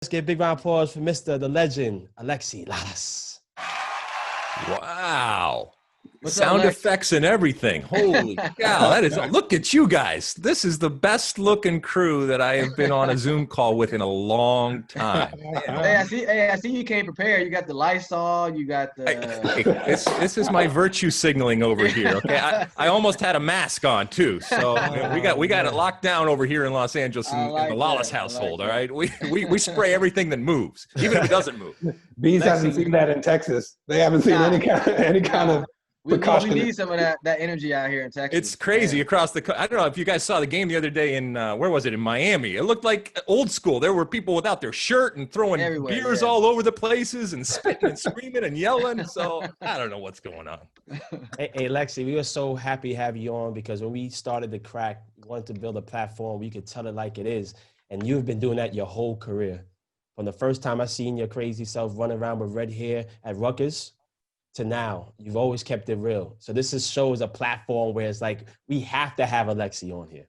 Let's get a big round of applause for the legend, Alexi Lalas. Wow. What's Sound up, Lex? effects and everything. Holy cow. That is, look at you guys. This is the best looking crew that I have been on a Zoom call with in a long time. Hey, I see you came prepared. You got the Lysol, you got the This is my virtue signaling over here. Okay. I almost had a mask on too. So we got it locked down over here in Los Angeles in the Lalas household. All right. We spray everything that moves, even if it doesn't move. Bees hasn't seen that in Texas. They haven't seen any kind of we need some of that energy out here in Texas. It's crazy across the. I don't know if you guys saw the game the other day in where was it, in Miami? It looked like old school. There were people without their shirt and throwing beers all over the places and spitting and screaming and yelling. So I don't know what's going on. Hey, Lexi, we were so happy to have you on because when we started the crack, we wanted to build a platform where you could tell it like it is, and you've been doing that your whole career. From the first time I seen your crazy self running around with red hair at Rutgers to now, you've always kept it real. So this shows a platform where it's like, we have to have Alexi on here.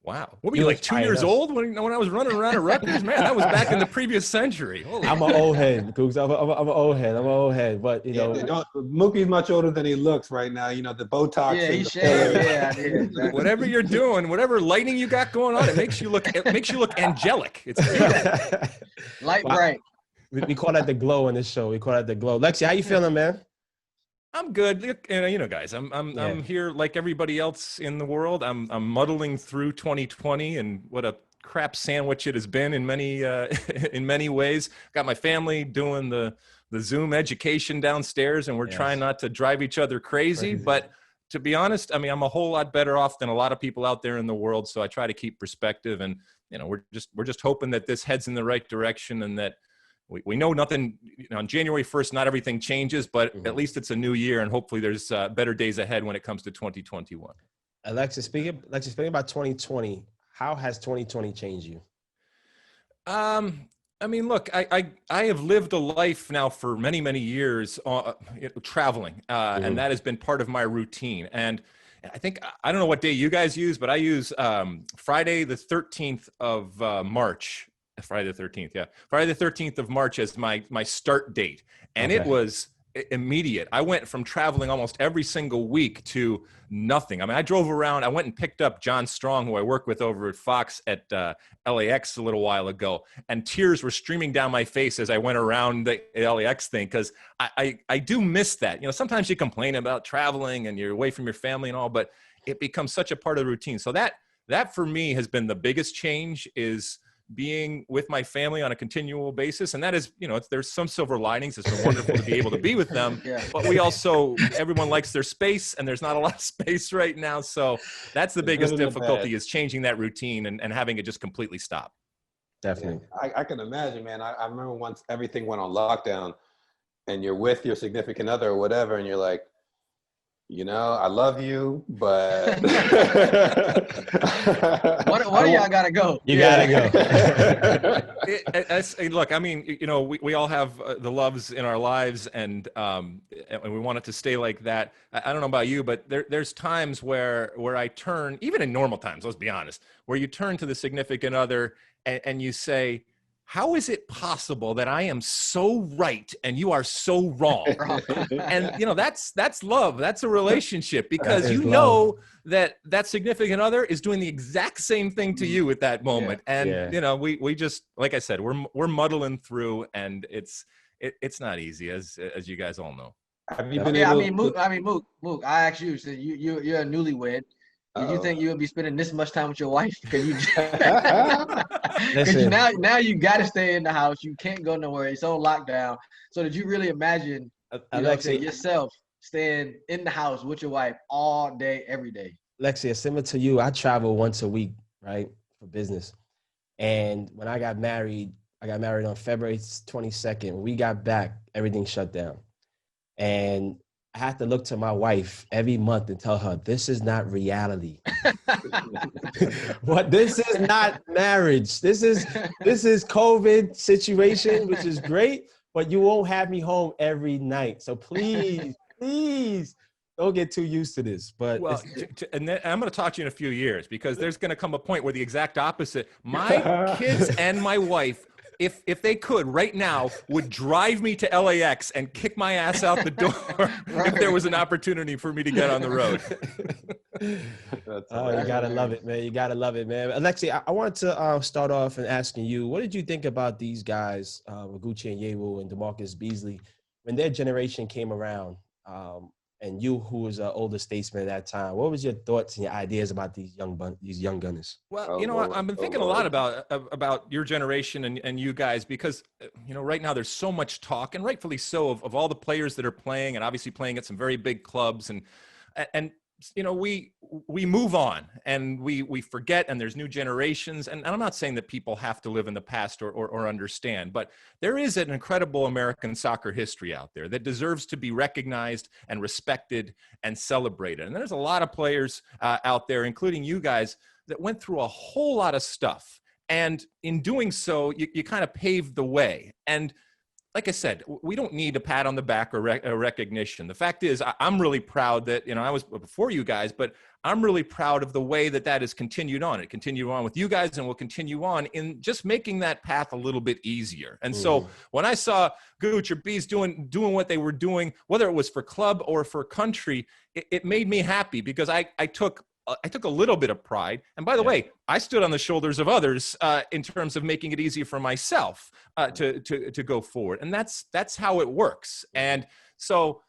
Wow. What were you, like 2 years old when I was running around at Rutgers? Man, that was back in the previous century. Holy I'm an old head, Googs. I'm an old head. But, you know. Mookie's much older than he looks right now. You know, the Botox. Yeah, he's shaved. Yeah, exactly. Whatever you're doing, whatever lighting you got going on, it makes you look angelic. It's beautiful. Light bright. We call that the glow in this show. We call that the glow. Lexi, how you feeling, man? I'm good. You know, guys, I'm here like everybody else in the world. I'm muddling through 2020, and what a crap sandwich it has been in many ways. Got my family doing the Zoom education downstairs, and we're trying not to drive each other crazy. But to be honest, I mean, I'm a whole lot better off than a lot of people out there in the world. So I try to keep perspective, and you know, we're just hoping that this heads in the right direction, and that we know nothing, you know, on January 1st, not everything changes, but at least it's a new year, and hopefully there's better days ahead when it comes to 2021. Alexi, speaking about 2020, how has 2020 changed you? I mean, look, I have lived a life now for many, many years traveling, and that has been part of my routine. And I think, I don't know what day you guys use, but I use Friday the 13th of March. Friday the 13th, yeah. Friday the 13th of March as my start date. And it was immediate. I went from traveling almost every single week to nothing. I mean, I drove around. I went and picked up John Strong, who I work with over at Fox at LAX a little while ago. And tears were streaming down my face as I went around the LAX thing, because I do miss that. You know, sometimes you complain about traveling and you're away from your family and all, but it becomes such a part of the routine. So that for me has been the biggest change, is being with my family on a continual basis. And that is, you know, there's some silver linings. It's been wonderful to be able to be with them, but we also, everyone likes their space, and there's not a lot of space right now. So that's the biggest difficulty, is changing that routine and having it just completely stop. Definitely. Yeah, I can imagine, man. I remember once everything went on lockdown and you're with your significant other or whatever, and you're like, you know, I love you, but what do y'all gotta go? You gotta go. Look, I mean, you know, we all have the loves in our lives, and we want it to stay like that. I don't know about you, but there's times where I turn, even in normal times, let's be honest, where you turn to the significant other and you say, how is it possible that I am so right and you are so wrong? And you know, that's love. That's a relationship, because you know that significant other is doing the exact same thing to you at that moment. And you know, we just, like I said, we're muddling through, and it's not easy, as you guys all know. Have you been Mook, I asked you, so you're a newlywed. Did you think you would be spending this much time with your wife? Because now you got to stay in the house. You can't go nowhere. It's on lockdown. So did you really imagine yourself staying in the house with your wife all day, every day? Lexi, similar to you, I travel once a week, right, for business. And when I got married on February 22nd. When we got back, everything shut down. And I have to look to my wife every month and tell her, this is not reality. This is not marriage. This is COVID situation, which is great, but you won't have me home every night. So please don't get too used to this. But and then I'm going to talk to you in a few years, because there's going to come a point where the exact opposite. My kids and my wife if they could right now, would drive me to LAX and kick my ass out the door if there was an opportunity for me to get on the road. Oh, you gotta love it, man. You gotta love it, man. Alexi, I wanted to start off and asking you, what did you think about these guys, Oguchi and Onyewu and Damarcus Beasley, when their generation came around? And you, who was an older statesman at that time, what was your thoughts and your ideas about these young gunners? Well, I've been thinking a lot about your generation and you guys, because, right now there's so much talk, and rightfully so, of all the players that are playing, and obviously playing at some very big clubs, and we move on and we forget, and there's new generations. And I'm not saying that people have to live in the past or understand, but there is an incredible American soccer history out there that deserves to be recognized and respected and celebrated. And there's a lot of players out there, including you guys, that went through a whole lot of stuff. And in doing so, you kind of paved the way. And like I said, we don't need a pat on the back or a recognition. The fact is, I'm really proud that, I was before you guys, but I'm really proud of the way that has continued on. It continued on with you guys, and will continue on in just making that path a little bit easier. And so when I saw Gooch or Bees doing what they were doing, whether it was for club or for country, it made me happy, because I took a little bit of pride. And by the way, I stood on the shoulders of others in terms of making it easier for myself to go forward. And that's how it works. And so,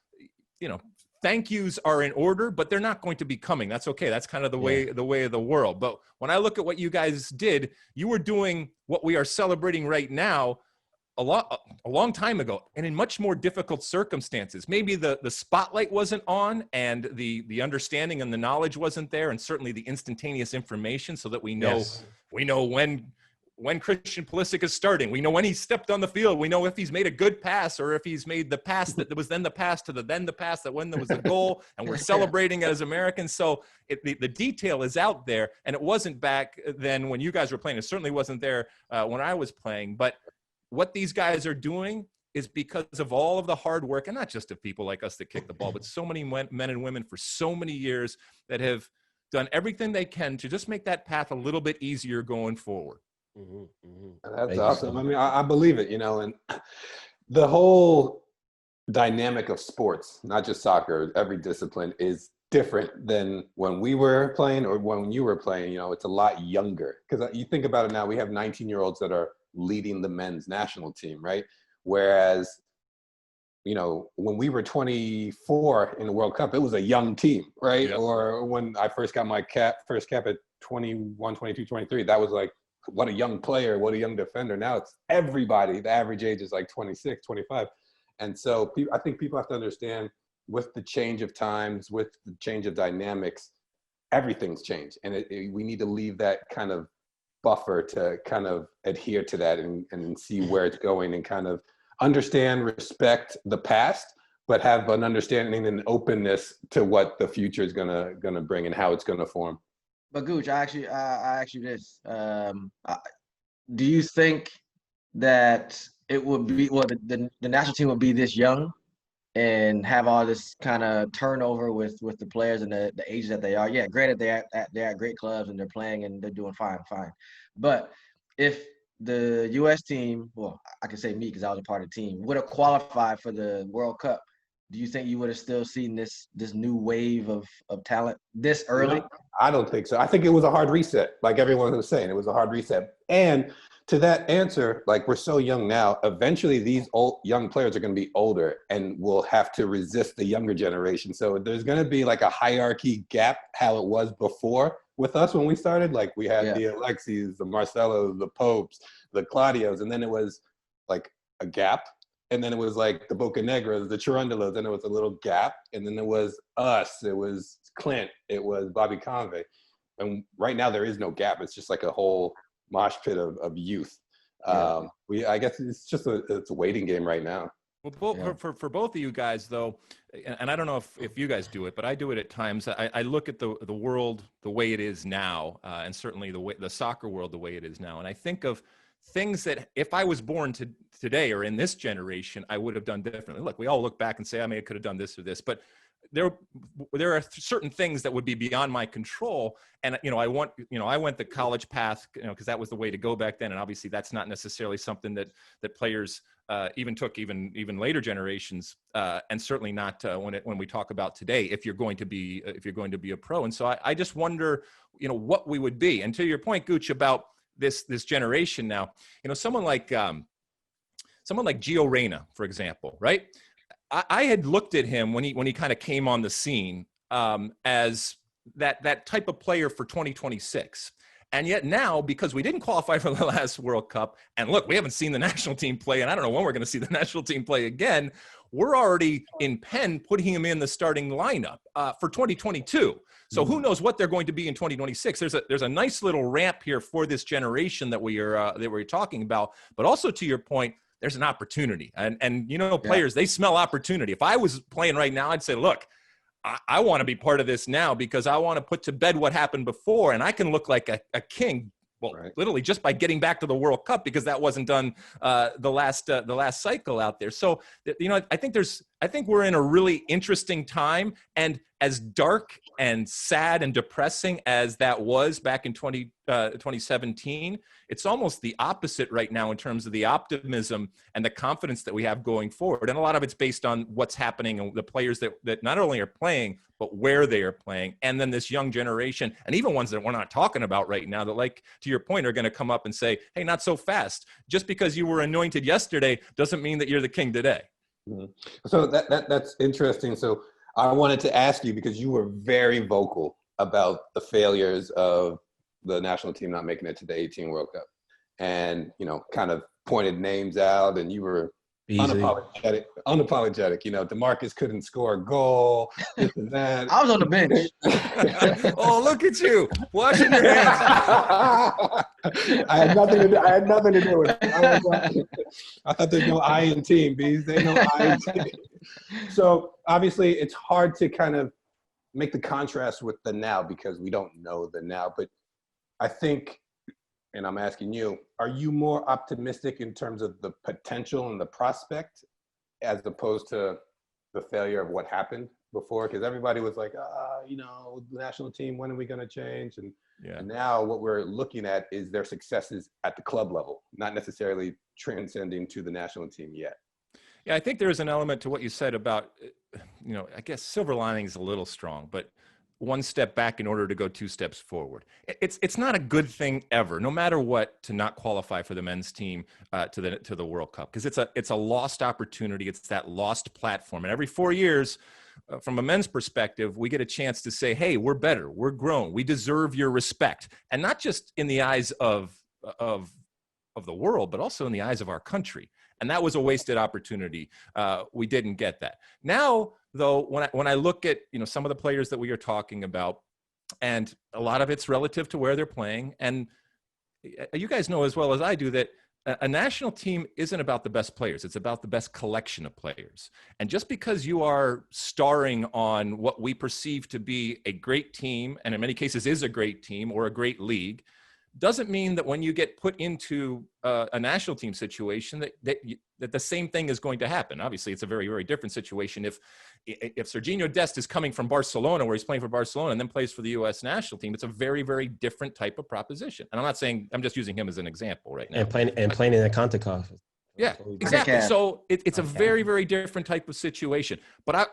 thank yous are in order, but they're not going to be coming. That's okay. That's kind of the way of the world. But when I look at what you guys did, you were doing what we are celebrating right now a long time ago, and in much more difficult circumstances. Maybe the spotlight wasn't on, and the understanding and the knowledge wasn't there, and certainly the instantaneous information, so that we know when Christian Pulisic is starting. We know when he stepped on the field. We know if he's made a good pass, or if he's made the pass that was then the pass to the pass that when there was a goal, and we're celebrating it as Americans. So the detail is out there, and it wasn't back then when you guys were playing. It certainly wasn't there when I was playing. But what these guys are doing is because of all of the hard work, and not just of people like us that kick the ball, but so many men and women for so many years that have done everything they can to just make that path a little bit easier going forward. That's awesome. I mean, I believe it, and the whole dynamic of sports, not just soccer, every discipline is different than when we were playing or when you were playing. It's a lot younger, because you think about it now, we have 19-year-olds that are leading the men's national team, right? Whereas, when we were 24 in the World Cup, it was a young team, right? Yep. Or when I first got my first cap at 21, 22, 23, that was like, what a young player, what a young defender. Now it's everybody. The average age is like 26, 25. And so I think people have to understand, with the change of times, with the change of dynamics, everything's changed. And we need to leave that kind of buffer to kind of adhere to that and see where it's going, and kind of understand, respect the past, but have an understanding and openness to what the future is gonna bring and how it's gonna form. But Gooch, I ask you this: do you think that it would be the national team would be this young and have all this kind of turnover with the players and the ages that they are? Yeah, granted, they're at great clubs and they're playing and they're doing fine. But if the U.S. team, well, I can say me because I was a part of the team, would have qualified for the World Cup, do you think you would have still seen this new wave of talent this early? No, I don't think so. I think it was a hard reset. Like everyone was saying, it was a hard reset. And to that answer, like, we're so young now, eventually these young players are going to be older and will have to resist the younger generation. So there's going to be like a hierarchy gap, how it was before with us when we started. Like, we had the Alexis, the Marcelos, the Popes, the Claudios, and then it was like a gap. And then it was like the Boca Negras, the Chirundalos, then it was a little gap. And then it was us, it was Clint, it was Bobby Convey. And right now there is no gap. It's just like a whole mosh pit of youth. I guess it's just it's a waiting game right now. Well, for both of you guys, though, and I don't know if you guys do it, but I do it at times. I look at the world the way it is now, and certainly the soccer world the way it is now, and I think of things that if I was born today or in this generation, I would have done differently. Look, we all look back and say, I could have done this or this, but there are certain things that would be beyond my control. And, I went the college path, because that was the way to go back then. And obviously that's not necessarily something that players even took even later generations, and certainly not when we talk about today, if you're going to be a pro. And so I just wonder, what we would be. And to your point, Gooch, about this generation now, someone like Gio Reyna, for example, right? I had looked at him when he kind of came on the scene, as that type of player for 2026. And yet now, because we didn't qualify for the last World Cup, and look, we haven't seen the national team play, and I don't know when we're going to see the national team play again, we're already in pen putting him in the starting lineup for 2022. So who knows what they're going to be in 2026? There's a nice little ramp here for this generation that we're talking about. But also, to your point, there's an opportunity, and players, they smell opportunity. If I was playing right now, I'd say, look, I want to be part of this now, because I want to put to bed what happened before, and I can look like a king. Well, literally just by getting back to the World Cup, because that wasn't done the last cycle out there. So, I think we're in a really interesting time, and as dark and sad and depressing as that was back in 2017, it's almost the opposite right now in terms of the optimism and the confidence that we have going forward. And a lot of it's based on what's happening and the players that not only are playing, but where they are playing. And then this young generation, and even ones that we're not talking about right now, that, like, to your point, are going to come up and say, hey, not so fast. Just because you were anointed yesterday doesn't mean that you're the king today. Mm-hmm. So that's interesting. So I wanted to ask you, because you were very vocal about the failures of the national team not making it to the 18 World Cup, and kind of pointed names out, and you were Beasley. unapologetic. Damarcus couldn't score a goal, this and that. I was on the bench. Oh, look at you, washing your hands. I had nothing to do with it. I thought there's no I in team, Bees. There's no I in team. So obviously it's hard to kind of make the contrast with the now, because we don't know the now. But I think, and I'm asking you, are you more optimistic in terms of the potential and the prospect, as opposed to the failure of what happened before? Because everybody was like, the national team, when are we going to change? And now what we're looking at is their successes at the club level, not necessarily transcending to the national team yet. Yeah, I think there is an element to what you said about, I guess silver lining is a little strong, but one step back in order to go two steps forward. It's not a good thing ever, no matter what, to not qualify for the men's team to the World Cup, because it's a lost opportunity. It's that lost platform, and every 4 years, from a men's perspective, we get a chance to say, hey, we're better, we're grown, we deserve your respect, and not just in the eyes of the world, but also in the eyes of our country. And that was a wasted opportunity. We didn't get that. Now, though, when I look at some of the players that we are talking about, and a lot of it's relative to where they're playing, and you guys know as well as I do that a national team isn't about the best players. It's about the best collection of players. And just because you are starring on what we perceive to be a great team, and in many cases is a great team or a great league, doesn't mean that when you get put into a national team situation that the same thing is going to happen. Obviously, it's a very, very different situation. If Sergiño Dest is coming from Barcelona, where he's playing for Barcelona, and then plays for the U.S. national team, it's a very, very different type of proposition. And I'm not saying, I'm just using him as an example right now. And playing in the CONCACAF. Yeah, exactly. So it's a very, very different type of situation. But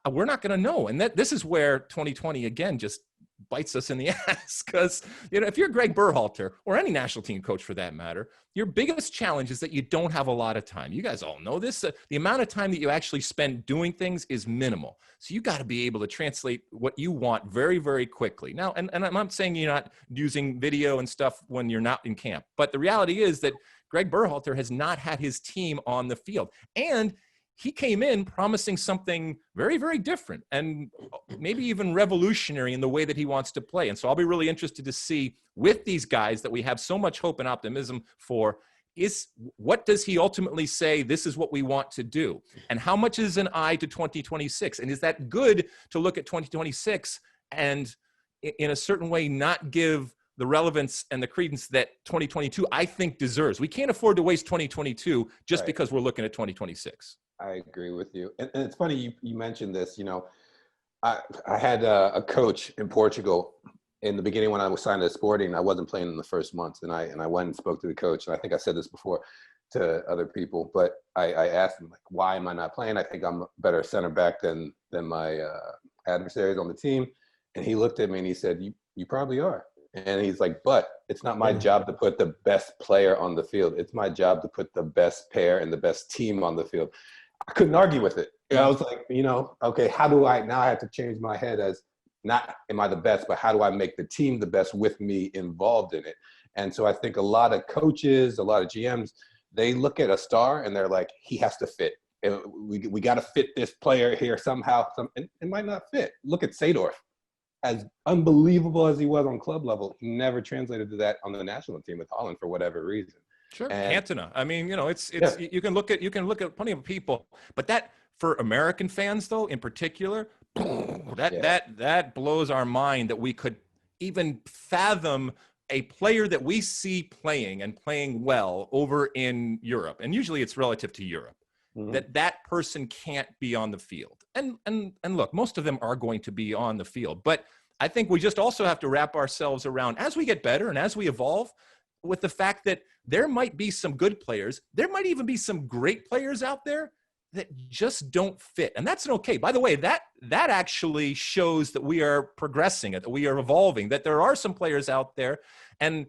we're not going to know. And this is where 2020, again, just bites us in the ass, because if you're Greg Berhalter, or any national team coach for that matter, your biggest challenge is that you don't have a lot of time. You guys all know this. The amount of time that you actually spend doing things is minimal. So you got to be able to translate what you want very, very quickly. Now, and I'm not saying you're not using video and stuff when you're not in camp, but the reality is that Greg Berhalter has not had his team on the field. And he came in promising something very, very different, and maybe even revolutionary in the way that he wants to play. And so I'll be really interested to see, with these guys that we have so much hope and optimism for, is what does he ultimately say, this is what we want to do? And how much is an eye to 2026? And is that good to look at 2026 and in a certain way not give the relevance and the credence that 2022, I think, deserves? We can't afford to waste 2022 just because we're looking at 2026. I agree with you. And it's funny you mentioned this, I had a coach in Portugal in the beginning when I was signed to Sporting. I wasn't playing in the first month, and I went and spoke to the coach. And I think I said this before to other people, but I asked him, like, why am I not playing? I think I'm a better center back than my adversaries on the team. And he looked at me and he said, you probably are. And he's like, but it's not my job to put the best player on the field. It's my job to put the best pair and the best team on the field. I couldn't argue with it. I was like, okay, how do I have to change my head as not am I the best, but how do I make the team the best with me involved in it? And so I think a lot of coaches, a lot of GMs, they look at a star and they're like, he has to fit. We got to fit this player here somehow. And it might not fit. Look at Seedorf. As unbelievable as he was on club level, he never translated to that on the national team with Holland for whatever reason. Sure, Cantona. I mean, you can look at plenty of people, but that for American fans though, in particular, that blows our mind that we could even fathom a player that we see playing and playing well over in Europe, and usually it's relative to Europe. That person can't be on the field. And look, most of them are going to be on the field. But I think we just also have to wrap ourselves around, as we get better and as we evolve, with the fact that there might be some good players. There might even be some great players out there that just don't fit. And that's okay. By the way, that actually shows that we are progressing, that we are evolving, that there are some players out there. And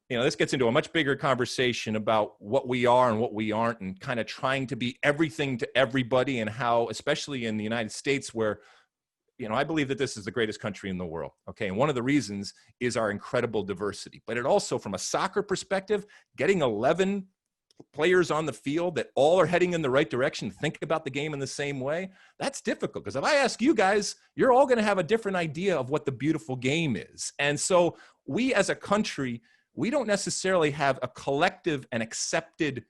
this gets into a much bigger conversation about what we are and what we aren't, and kind of trying to be everything to everybody, and how, especially in the United States, where, I believe that this is the greatest country in the world. Okay. And one of the reasons is our incredible diversity, but it also, from a soccer perspective, getting 11 players on the field that all are heading in the right direction, think about the game in the same way, that's difficult. Because if I ask you guys, you're all going to have a different idea of what the beautiful game is. And so we as a country, we don't necessarily have a collective and accepted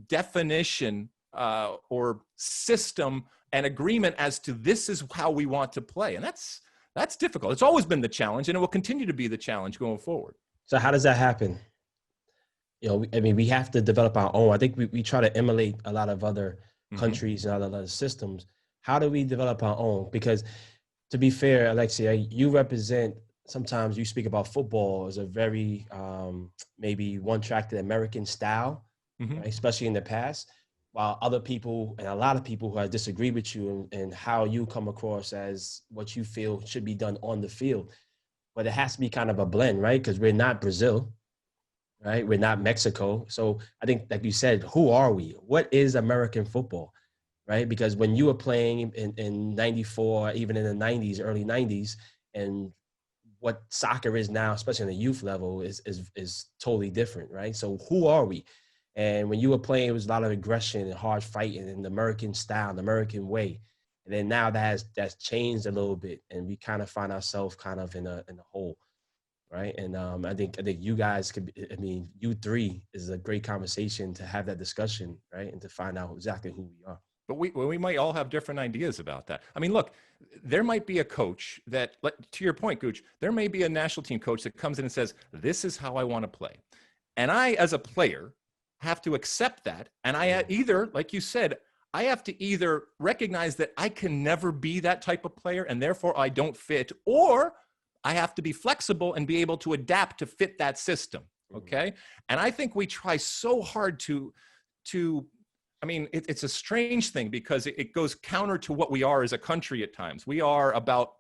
definition or system and agreement as to this is how we want to play. And that's difficult. It's always been the challenge, and it will continue to be the challenge going forward. So how does that happen? We have to develop our own. I think we try to emulate a lot of other countries and other systems. How do we develop our own? Because to be fair, Alexi, you represent, sometimes you speak about football as a very maybe one-tracked American style, right? Especially in the past, while other people and a lot of people who have disagreed with you and how you come across as what you feel should be done on the field. But it has to be kind of a blend, right? Because we're not Brazil, right? We're not Mexico. So I think, like you said, who are we? What is American football, right? Because when you were playing in 94, even in the 90s, early 90s, and what soccer is now, especially on the youth level, is totally different, right? So who are we? And when you were playing, it was a lot of aggression and hard fighting in the American style, the American way. And then now that's changed a little bit, and we kind of find ourselves kind of in a hole, right? And I think you guys could be, you three is a great conversation to have that discussion, right? And to find out exactly who we are. But we might all have different ideas about that. I mean, look, there might be a coach that, to your point, Gooch, there may be a national team coach that comes in and says, this is how I want to play. And I, as a player, have to accept that. And I either, like you said, I have to either recognize that I can never be that type of player and therefore I don't fit, or I have to be flexible and be able to adapt to fit that system. Okay. And I think we try so hard to it's a strange thing because it goes counter to what we are as a country at times. We are about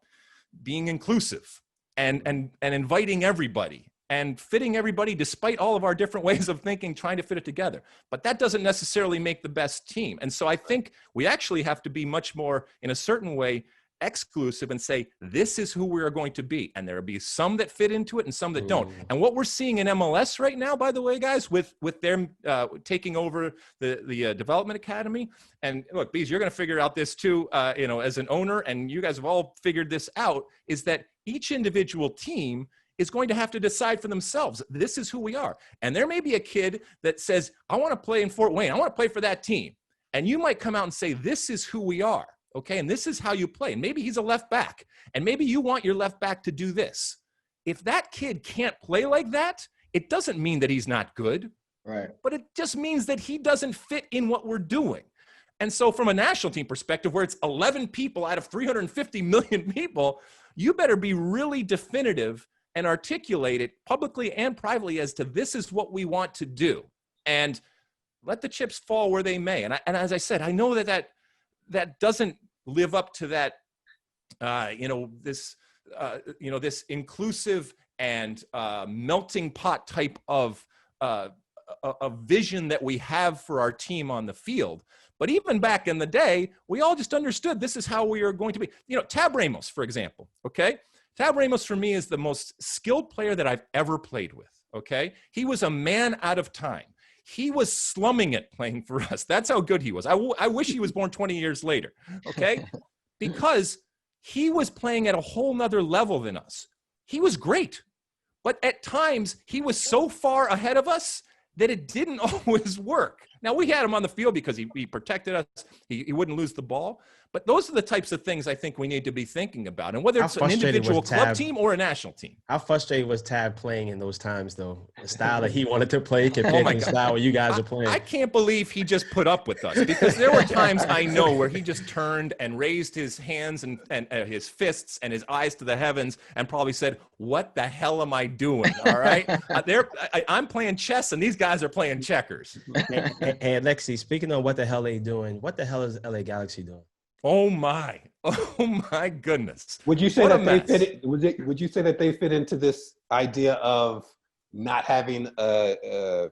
being inclusive and inviting everybody and fitting everybody despite all of our different ways of thinking, trying to fit it together. But that doesn't necessarily make the best team. And so I think we actually have to be much more, in a certain way, exclusive and say, this is who we are going to be. And there will be some that fit into it and some that don't. And what we're seeing in MLS right now, by the way, guys, with them taking over the Development Academy, and look, Bees, you're going to figure out this too, as an owner, and you guys have all figured this out, is that each individual team is going to have to decide for themselves, this is who we are. And there may be a kid that says, I want to play in Fort Wayne. I want to play for that team. And you might come out and say, this is who we are. Okay. And this is how you play. And maybe he's a left back, and maybe you want your left back to do this. If that kid can't play like that, it doesn't mean that he's not good. Right. But it just means that he doesn't fit in what we're doing. And so from a national team perspective, where it's 11 people out of 350 million people, you better be really definitive and articulate it publicly and privately as to this is what we want to do. And let the chips fall where they may. And as I said, I know that doesn't live up to that, this inclusive and melting pot type of a vision that we have for our team on the field. But even back in the day, we all just understood this is how we are going to be. Tab Ramos, for example, okay? Tab Ramos for me is the most skilled player that I've ever played with, okay? He was a man out of time. He was slumming it playing for us. That's how good he was. I wish he was born 20 years later, okay? Because he was playing at a whole nother level than us. He was great. But at times, he was so far ahead of us that it didn't always work. Now, we had him on the field because he protected us. He wouldn't lose the ball. But those are the types of things I think we need to be thinking about. And whether it's an individual club team or a national team. How frustrated was Tab playing in those times, though? The style that he wanted to play compared to the style where you guys are playing. I can't believe he just put up with us, because there were times I know where he just turned and raised his hands and his fists and his eyes to the heavens and probably said, what the hell am I doing? All right. I'm playing chess and these guys are playing checkers. Hey, Alexi, speaking of what the hell they doing, what the hell is LA Galaxy doing? Oh my goodness. Would you say that they fit? Would you say that they fit into this idea of not having a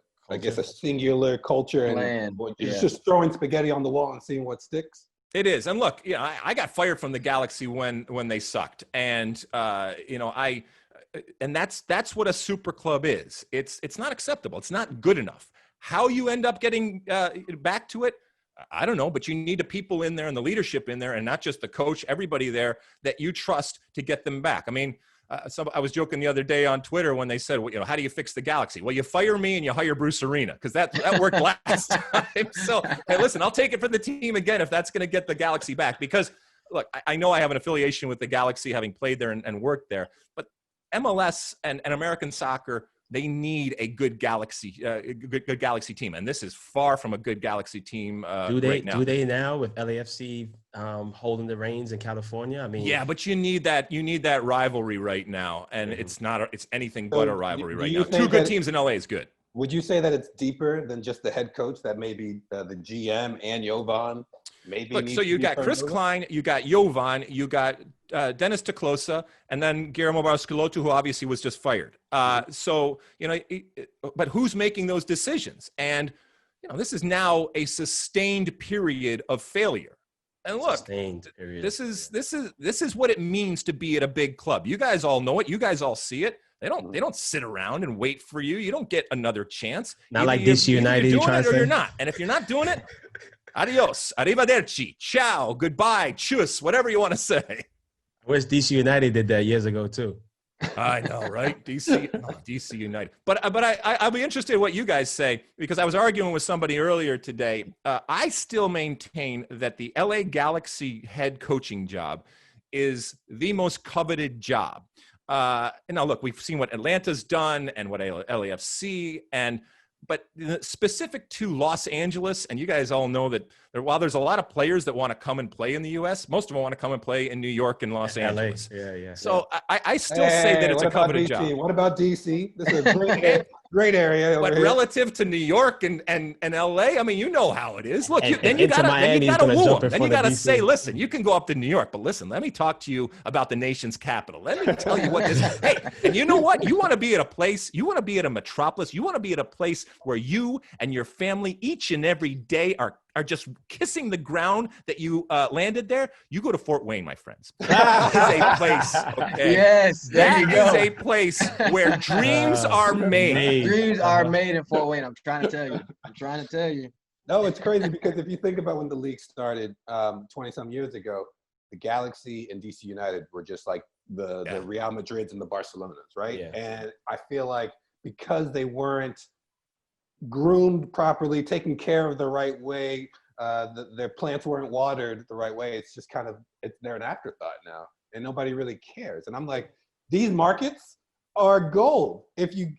singular culture and just throwing spaghetti on the wall and seeing what sticks? It is. And look, I got fired from the Galaxy when they sucked. And and that's what a super club is. It's not acceptable. It's not good enough. How you end up getting back to it, I don't know, but you need the people in there and the leadership in there, and not just the coach, everybody there that you trust to get them back. I mean, I was joking the other day on Twitter when they said, well, how do you fix the Galaxy? Well, you fire me and you hire Bruce Arena, because that worked last time. So, hey, listen, I'll take it for the team again if that's going to get the Galaxy back. Because, look, I know I have an affiliation with the Galaxy, having played there and worked there, but MLS and American soccer, they need a good Galaxy, good Galaxy team, and this is far from a good Galaxy team right now. Do they now with LAFC holding the reins in California? I mean, yeah, but you need that rivalry right now, and it's anything but a rivalry right now. Two good teams in LA is good. Would you say that it's deeper than just the head coach? That maybe the GM and Jovan maybe. Look, so you got Chris Klein, you got Jovan, you got Dennis Teclosa, and then Guillermo Barcelotto, who obviously was just fired. So, but who's making those decisions? And, this is now a sustained period of failure. And look, this is what it means to be at a big club. You guys all know it. You guys all see it. They don't sit around and wait for you. You don't get another chance. Not like DC United. You're doing it or you're not. And if you're not doing it, adios, arrivederci, ciao, goodbye, tschüss, whatever you want to say. I wish DC United did that years ago too. I know, right? DC United. But I'll be interested in what you guys say, because I was arguing with somebody earlier today. I still maintain that the LA Galaxy head coaching job is the most coveted job. Now, look, we've seen what Atlanta's done and what LAFC, but specific to Los Angeles, and you guys all know that while there's a lot of players that want to come and play in the U.S., most of them want to come and play in New York and Los Angeles. Yeah. So I still say that it's a coveted job. What about D.C.? This is a great area. But relative to New York and L.A., I mean, you know how it is. Look, then you got to woo them. Then you got to say, listen, you can go up to New York, but listen, let me talk to you about the nation's capital. Let me tell you what this is. Hey, and you know what? You want to be at a place, you want to be at a metropolis, you want to be at a place where you and your family each and every day are just kissing the ground that you landed there. You go to Fort Wayne, my friends. That is a place, okay? Yes, that is a place where dreams are made. Dreams are made in Fort Wayne. I'm trying to tell you. No, it's crazy, because if you think about when the league started 20-some years ago, the Galaxy and DC United were just like the Real Madrids and the Barcelonas, right? Yeah. And I feel like because they weren't groomed properly, taken care of the right way, their plants weren't watered the right way, it's just they're an afterthought now, and nobody really cares. And I'm like, these markets are gold if you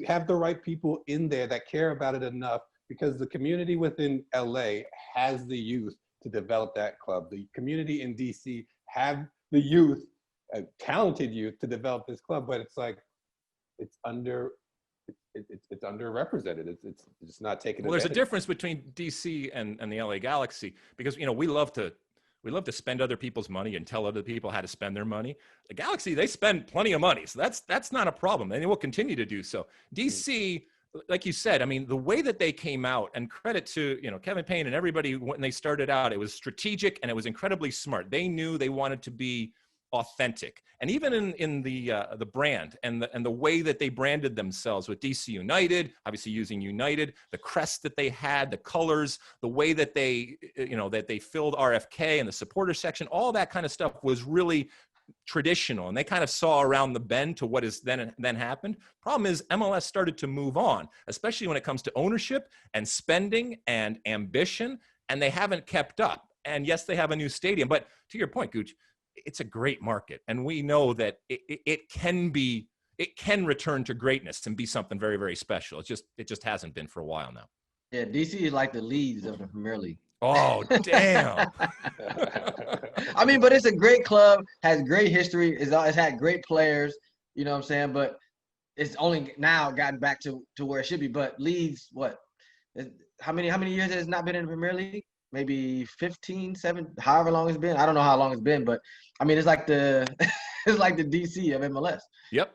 have the right people in there that care about it enough because the community within LA has the youth to develop that club. The community in DC have the youth, talented youth, to develop this club, but it's like it's underrepresented. It's just not taken. Well, there's a difference between DC and the LA Galaxy, because we love to spend other people's money and tell other people how to spend their money. The Galaxy, they spend plenty of money, so that's not a problem, and they will continue to do so. DC, like you said, I mean, the way that they came out, and credit to Kevin Payne and everybody when they started out, it was strategic and it was incredibly smart. They knew they wanted to be authentic, and even in the brand and the way that they branded themselves with DC United, obviously using United, the crest that they had, the colors, the way that they that they filled RFK and the supporter section, all that kind of stuff was really traditional, and they kind of saw around the bend to what is then happened. Problem is, MLS started to move on, especially when it comes to ownership and spending and ambition, and they haven't kept up. And yes, they have a new stadium, but to your point, Gooch, it's a great market, and we know that it can return to greatness and be something very, very special. It just hasn't been for a while now. Yeah, DC is like the Leeds of the Premier League. Oh, damn. I mean, but it's a great club, has great history, it's had great players, you know what I'm saying? But it's only now gotten back to where it should be. But Leeds, how many years has it not been in the Premier League? Maybe 15, 7, however long it's been. I don't know how long it's been, but I mean, it's like the it's like the DC of MLS. Yep.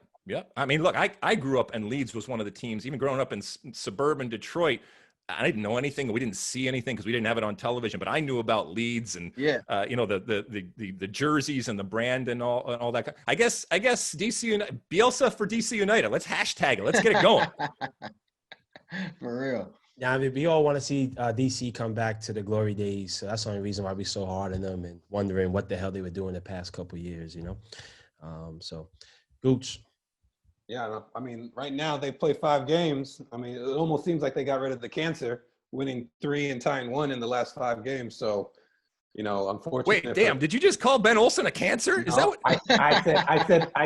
I mean, look, I grew up, and Leeds was one of the teams, even growing up in suburban Detroit. I didn't know anything. We didn't see anything because we didn't have it on television, but I knew about Leeds and the jerseys and the brand and all that. I guess DC United, Bielsa for DC United. Let's hashtag it. Let's get it going. For real. Yeah, I mean, we all want to see DC come back to the glory days. So that's the only reason why we're so hard on them and wondering what the hell they were doing the past couple of years, So, Gooch. Yeah, I mean, right now they play 5 games. I mean, it almost seems like they got rid of the cancer, winning 3 and tying 1 in the last 5 games. So, unfortunately. Wait, damn! Did you just call Ben Olsen a cancer? Is that what I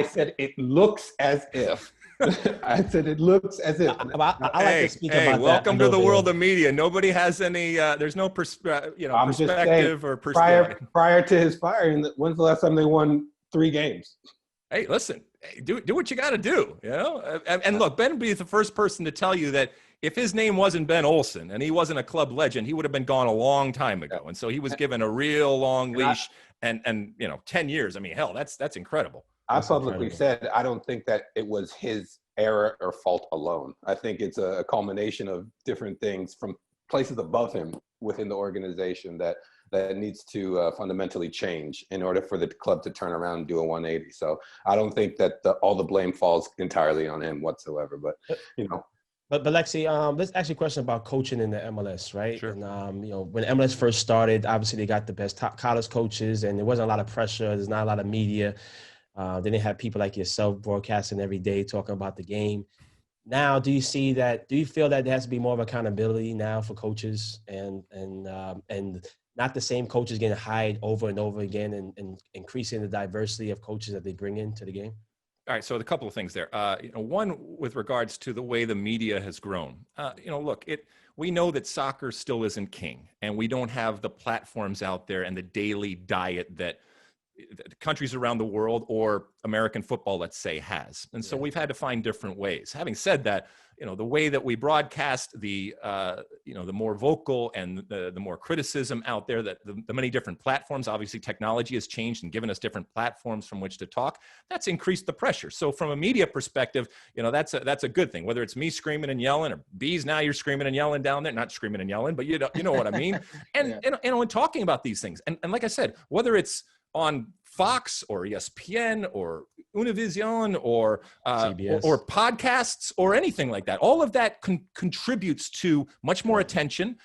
said? It looks as if. I said it looks as if. I like to speak about that. Welcome to the world of media. Nobody has any. There's no perspective or perspective. Prior to his firing, when's the last time they won 3 games? Hey, listen, do what you got to do, And look, Ben would be the first person to tell you that if his name wasn't Ben Olsen and he wasn't a club legend, he would have been gone a long time ago. And so he was given a real long leash and 10 years. I mean, hell, that's incredible. I publicly said I don't think that it was his error or fault alone. I think it's a culmination of different things from places above him within the organization that needs to fundamentally change in order for the club to turn around and do a 180. So I don't think that all the blame falls entirely on him whatsoever. But But Alexi, let's ask you a question about coaching in the MLS, right? Sure. And when MLS first started, obviously they got the best top college coaches, and there wasn't a lot of pressure. There's not a lot of media. They didn't have people like yourself broadcasting every day talking about the game. Now, do you feel that there has to be more of accountability now for coaches and not the same coaches getting hired over and over again and increasing the diversity of coaches that they bring into the game? All right, so a couple of things there. One, with regards to the way the media has grown. Look, we know that soccer still isn't king, and we don't have the platforms out there and the daily diet that countries around the world or American football, let's say, has. And so we've had to find different ways. Having said that, the way that we broadcast, the more vocal and the more criticism out there, that the many different platforms, obviously technology has changed and given us different platforms from which to talk. That's increased the pressure. So from a media perspective, that's a good thing, whether it's me screaming and yelling or Bees, now you're screaming and yelling down there, not screaming and yelling, but you know what I mean? And, when talking about these things, and like I said, whether it's on Fox or ESPN or Univision or podcasts or anything like that. All of that contributes to much more attention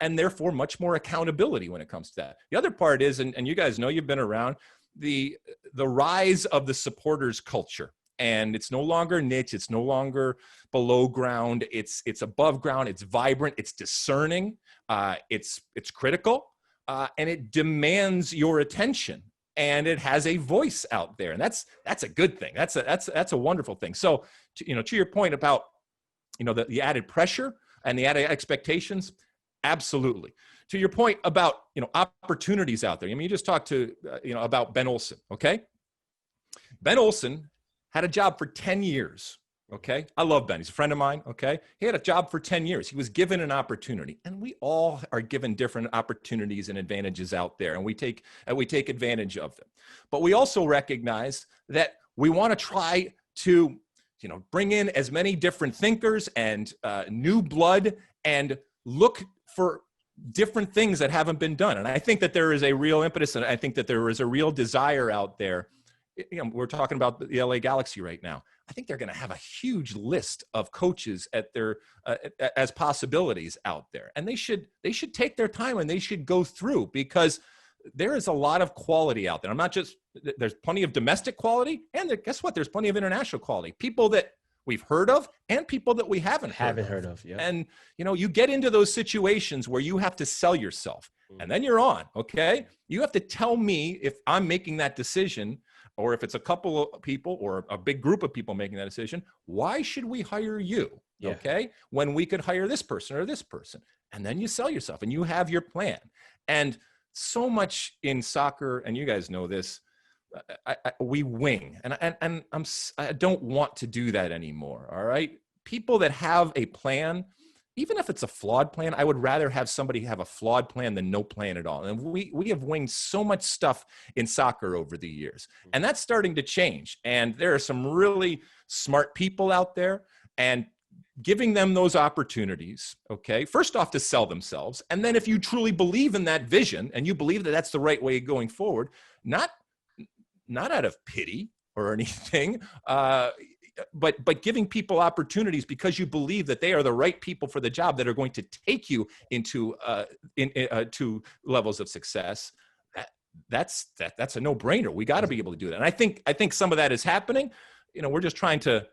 and therefore much more accountability when it comes to that. The other part is, and you guys know, you've been around, the rise of the supporters culture. And it's no longer niche. It's no longer below ground. It's above ground. It's vibrant. It's discerning. It's critical. And it demands your attention, and it has a voice out there, and that's a good thing. That's a wonderful thing. So, to your point about the added pressure, and the added expectations, absolutely. To your point about, opportunities out there. I mean, you just talked to, about Ben Olsen, okay? Ben Olsen had a job for 10 years, okay? I love Ben. He's a friend of mine, okay? He had a job for 10 years. He was given an opportunity, and we all are given different opportunities and advantages out there, and we take advantage of them. But we also recognize that we want to try to, bring in as many different thinkers and new blood and look for different things that haven't been done. And I think that there is a real impetus, and I think that there is a real desire out there. We're talking about the LA Galaxy right now. I think they're going to have a huge list of coaches at their as possibilities out there, and they should take their time and they should go through, because there is a lot of quality out there. There's plenty of domestic quality, and guess what? There's plenty of international quality. People that we've heard of and people that we haven't heard of. Yeah. And, you get into those situations where you have to sell yourself, and then you're on, okay? You have to tell me if I'm making that decision, or if it's a couple of people or a big group of people making that decision, why should we hire you, okay, when we could hire this person or this person? And then you sell yourself and you have your plan. And so much in soccer, and you guys know this, we wing, and I don't want to do that anymore. All right, people that have a plan, even if it's a flawed plan, I would rather have somebody have a flawed plan than no plan at all. And we have winged so much stuff in soccer over the years, and that's starting to change. And there are some really smart people out there, and giving them those opportunities, okay, first off to sell themselves. And then if you truly believe in that vision and you believe that that's the right way going forward, not out of pity or anything, but giving people opportunities because you believe that they are the right people for the job that are going to take you into to levels of success. That's a no-brainer. We got to be able to do that. And I think some of that is happening. We're just trying to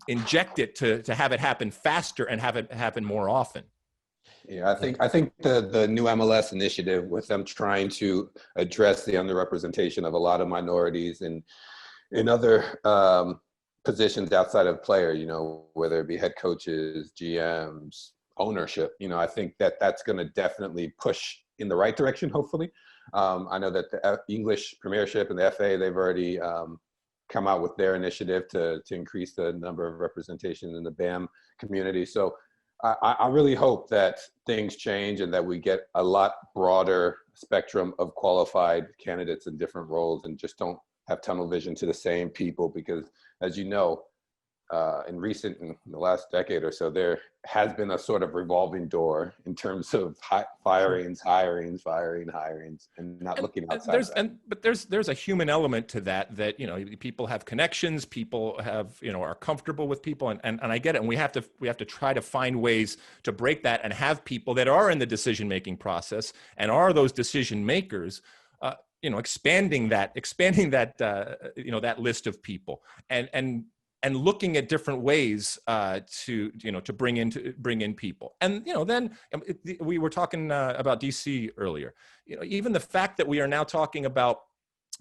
inject it to have it happen faster and have it happen more often. Yeah, I think the new MLS initiative, with them trying to address the underrepresentation of a lot of minorities and in other positions outside of player, whether it be head coaches, GMs, ownership, I think that's going to definitely push in the right direction, hopefully. I know that the English Premiership and the FA, they've already come out with their initiative to increase the number of representation in the BAM community. So I really hope that things change and that we get a lot broader spectrum of qualified candidates in different roles, and just don't have tunnel vision to the same people, because as you know, in the last decade or so, there has been a sort of revolving door in terms of hirings, and not looking outside. But there's a human element to that people have connections, people have are comfortable with people, and I get it, and we have to try to find ways to break that and have people that are in the decision making process and are those decision makers. Expanding that that list of people and looking at different ways to bring in people. And then we were talking about DC earlier. Even the fact that we are now talking about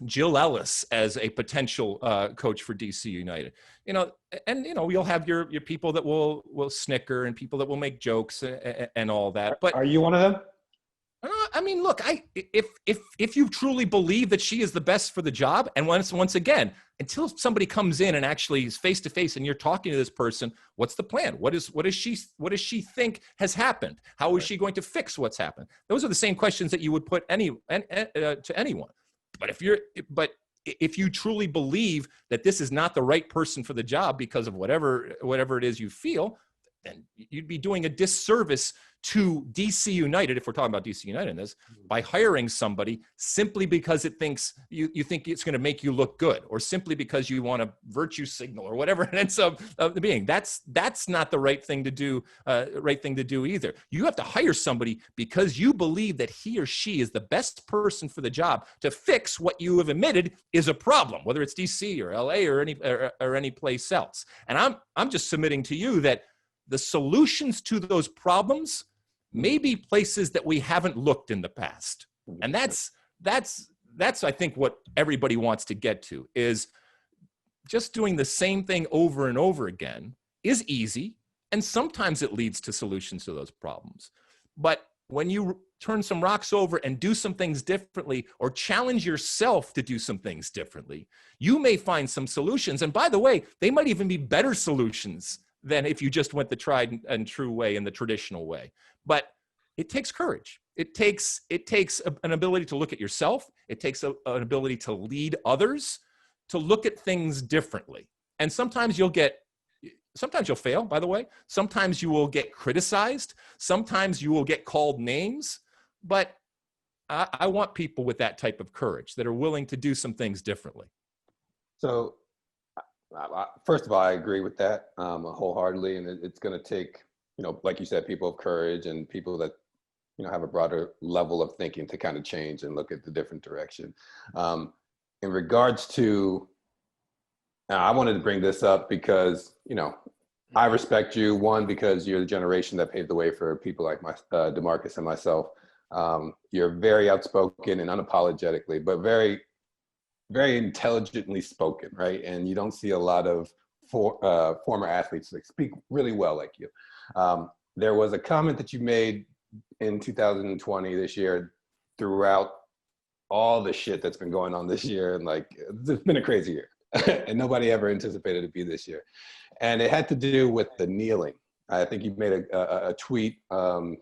Jill Ellis as a potential coach for DC United, you'll have your people that will snicker and people that will make jokes and all that. But are you one of them? I mean, look, if you truly believe that she is the best for the job, and once again, until somebody comes in and actually is face to face and you're talking to this person, what's the plan? What does she think has happened? How is she going to fix what's happened? Those are the same questions that you would put to anyone. But if you truly believe that this is not the right person for the job because of whatever it is you feel, then you'd be doing a disservice to DC United, if we're talking about DC United in this, by hiring somebody simply because it thinks you think it's going to make you look good, or simply because you want a virtue signal or whatever it ends up being. That's not the right thing to do. Right thing to do either. You have to hire somebody because you believe that he or she is the best person for the job to fix what you have admitted is a problem, whether it's DC or LA or any place else. And I'm just submitting to you that the solutions to those problems may be places that we haven't looked in the past. And that's I think what everybody wants to get to, is just doing the same thing over and over again is easy And sometimes it leads to solutions to those problems. But when you turn some rocks over and do some things differently, or challenge yourself to do some things differently, you may find some solutions. And by the way, they might even be better solutions than if you just went the tried and true way and the traditional way. But it takes courage. It takes an ability to look at yourself. It takes an ability to lead others, to look at things differently. And sometimes you'll fail, by the way. Sometimes you will get criticized. Sometimes you will get called names. But I want people with that type of courage that are willing to do some things differently. So, first of all, I agree with that wholeheartedly. And it's going to take, like you said, people of courage and people that, have a broader level of thinking to kind of change and look at the different direction. In regards to, I wanted to bring this up because, I respect you, one, because you're the generation that paved the way for people like Damarcus and myself. You're very outspoken and unapologetically, but very, very intelligently spoken, right? And you don't see a lot of former athletes that speak really well like you. There was a comment that you made in 2020 this year throughout all the shit that's been going on this year. And it's been a crazy year and nobody ever anticipated it to be this year. And it had to do with the kneeling. I think you made a tweet to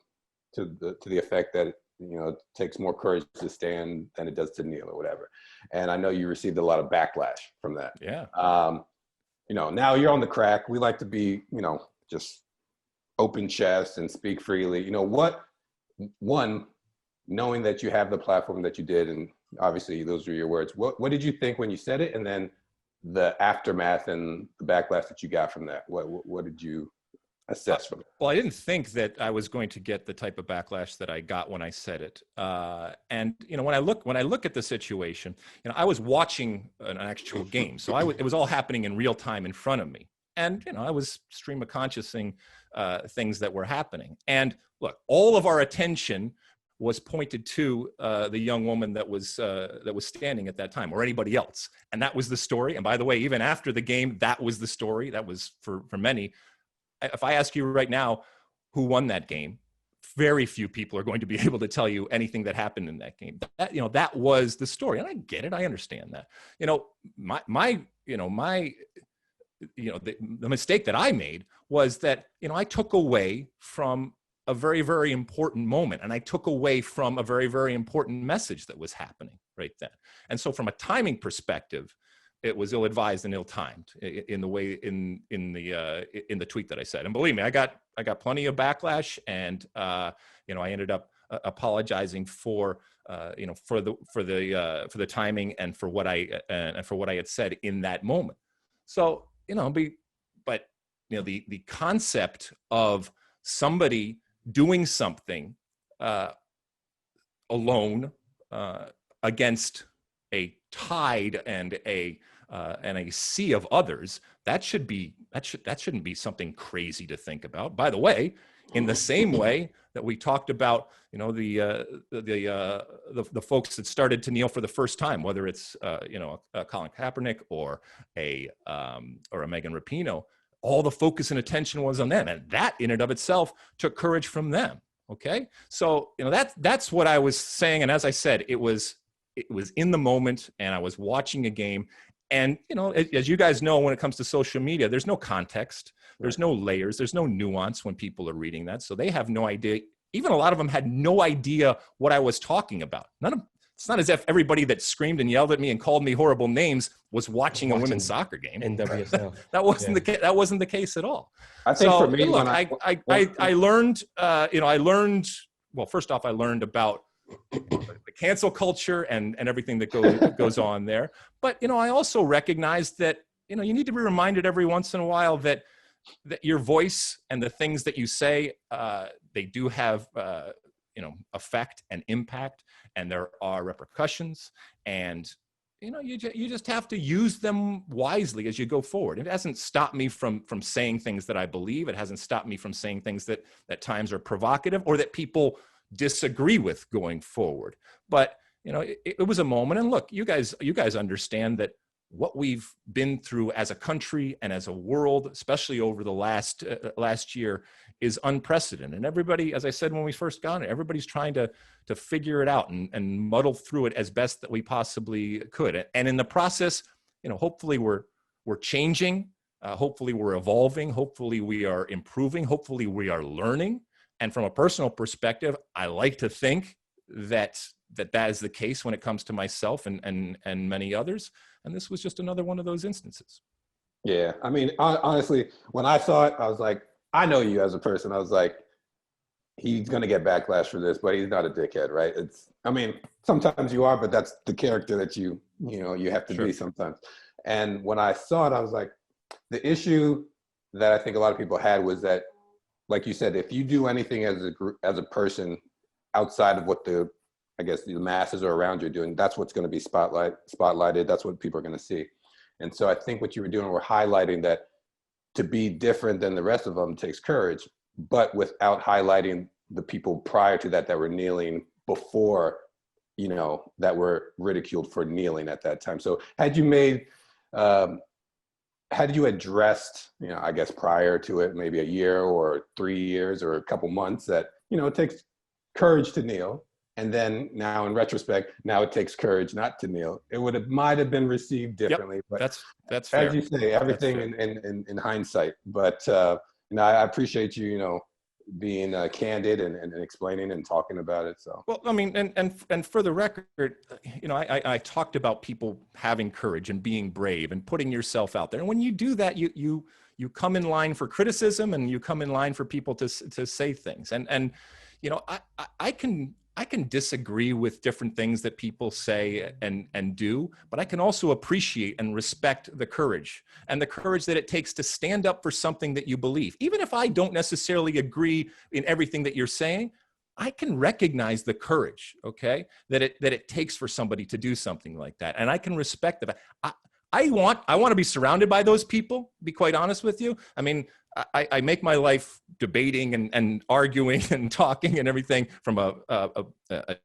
the effect that, it takes more courage to stand than it does to kneel or whatever. And I know you received a lot of backlash from that. Yeah. Now you're on the crack. We like to be, just open chest and speak freely. One, knowing that you have the platform that you did, and obviously those are your words, what did you think when you said it? And then the aftermath and the backlash that you got from that, what did you assess from it? Well, I didn't think that I was going to get the type of backlash that I got when I said it. And when I look at the situation, I was watching an actual game, so it was all happening in real time in front of me, and I was stream of consciousing things that were happening. And look, all of our attention was pointed to the young woman that was standing at that time, or anybody else, and that was the story. And by the way, even after the game, that was the story. That was for many. If I ask you right now who won that game, very few people are going to be able to tell you anything that happened in that game. That was the story, and I get it. I understand that. The mistake that I made was that I took away from a very, very important moment, and I took away from a very, very important message that was happening right then. And so, from a timing perspective, it was ill-advised and ill-timed in the way in the tweet that I said. And believe me, I got plenty of backlash, and I ended up apologizing for the timing and for what I had said in that moment. So but the concept of somebody doing something alone against a tide and a sea of others, that shouldn't be something crazy to think about. By the way, in the same way that we talked about, the folks that started to kneel for the first time, whether it's a Colin Kaepernick or a Megan Rapinoe, all the focus and attention was on them, and that in and of itself took courage from them. Okay, so that's what I was saying, and as I said, it was in the moment, and I was watching a game. And, as you guys know, when it comes to social media, there's no context, there's no layers, there's no nuance when people are reading that. So they have no idea. Even a lot of them had no idea what I was talking about. It's not as if everybody that screamed and yelled at me and called me horrible names was watching a women's soccer game. In WSL. That wasn't the case at all. I think for me, look, I learned, well, first off, I learned about the cancel culture and everything that goes on there. But, I also recognize that, you need to be reminded every once in a while that your voice and the things that you say, they do have, effect and impact, and there are repercussions, and, you just have to use them wisely as you go forward. It hasn't stopped me from saying things that I believe. It hasn't stopped me from saying things that at times are provocative or that people disagree with going forward. But it was a moment, and look, you guys understand that what we've been through as a country and as a world, especially over the last year, is unprecedented. And everybody, as I said when we first got it, everybody's trying to figure it out and muddle through it as best that we possibly could. And in the process, hopefully we're changing, hopefully we're evolving, hopefully we are improving, hopefully we are learning. And from a personal perspective, I like to think that is the case when it comes to myself and many others. And this was just another one of those instances. Yeah. I mean, honestly, when I saw it, I was like, I know you as a person. I was like, he's going to get backlash for this, but he's not a dickhead, right? Sometimes you are, but that's the character that you have to be sometimes. And when I saw it, I was like, the issue that I think a lot of people had was that, like you said, if you do anything as a group, as a person outside of what the masses are around you doing, that's what's going to be spotlighted. That's what people are going to see. And so I think what you were doing, we're highlighting that to be different than the rest of them takes courage, but without highlighting the people prior to that were kneeling before, that were ridiculed for kneeling at that time. So had you addressed, I guess prior to it, maybe a year or 3 years or a couple months, that, it takes courage to kneel. And then now in retrospect, now it takes courage not to kneel. It might have been received differently. Yep, but that's fair. As you say, everything in hindsight. But I appreciate you, being candid and explaining and talking about it. So well, I mean, and for the record, I talked about people having courage and being brave and putting yourself out there. And when you do that, you come in line for criticism and you come in line for people to say things. And I can disagree with different things that people say and do, but I can also appreciate and respect the courage that it takes to stand up for something that you believe. Even if I don't necessarily agree in everything that you're saying, I can recognize the courage, okay, that it takes for somebody to do something like that. And I can respect that. I want to be surrounded by those people, to be quite honest with you. I mean, I make my life debating and arguing and talking and everything from a